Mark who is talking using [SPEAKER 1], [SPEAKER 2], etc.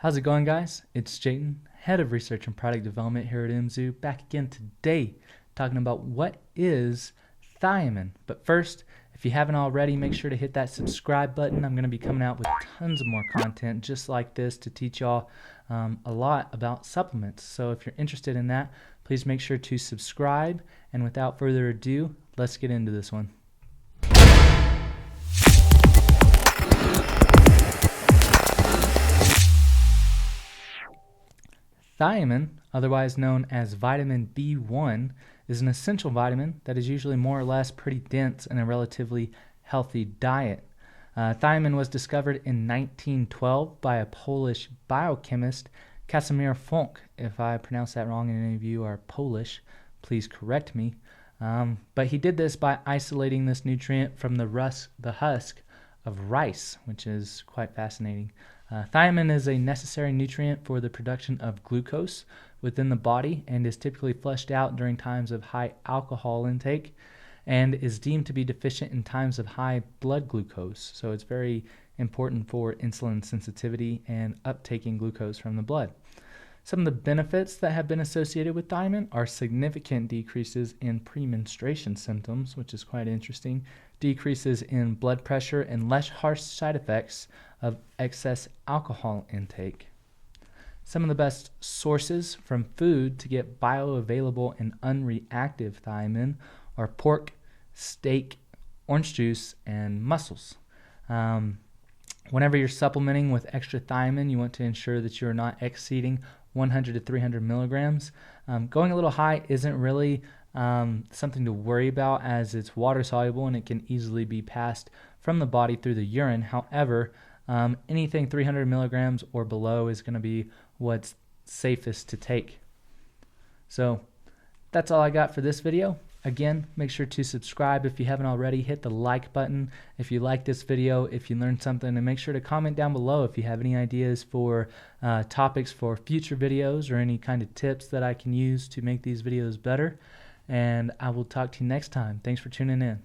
[SPEAKER 1] How's it going, guys? It's Jayden, Head of Research and Product Development here at MZoo, back again today talking about what is thiamine. But first, if you haven't already, make sure to hit that subscribe button. I'm going to be coming out with tons of more content just like this to teach y'all a lot about supplements. So if you're interested in that, please make sure to subscribe. And without further ado, let's get into this one. Thiamin, otherwise known as vitamin B1, is an essential vitamin that is usually more or less pretty dense in a relatively healthy diet. Thiamin was discovered in 1912 by a Polish biochemist, Casimir Funk. If I pronounce that wrong and any of you are Polish, please correct me. But he did this by isolating this nutrient from the husk of rice, which is quite fascinating. Thiamin is a necessary nutrient for the production of glucose within the body and is typically flushed out during times of high alcohol intake and is deemed to be deficient in times of high blood glucose. So it's very important for insulin sensitivity and uptaking glucose from the blood. Some of the benefits that have been associated with thiamin are significant decreases in pre-menstruation symptoms, which is quite interesting, decreases in blood pressure, and less harsh side effects of excess alcohol intake. Some of the best sources from food to get bioavailable and unreactive thiamin are pork, steak, orange juice, and mussels. Whenever you're supplementing with extra thiamin, you want to ensure that you're not exceeding 100 to 300 milligrams. Going a little high isn't really something to worry about, as it's water soluble and it can easily be passed from the body through the urine. However, anything 300 milligrams or below is going to be what's safest to take. So that's all I got for this video. Again, make sure to subscribe if you haven't already. Hit the like button if you like this video, if you learned something, and make sure to comment down below if you have any ideas for topics for future videos or any kind of tips that I can use to make these videos better. And I will talk to you next time. Thanks for tuning in.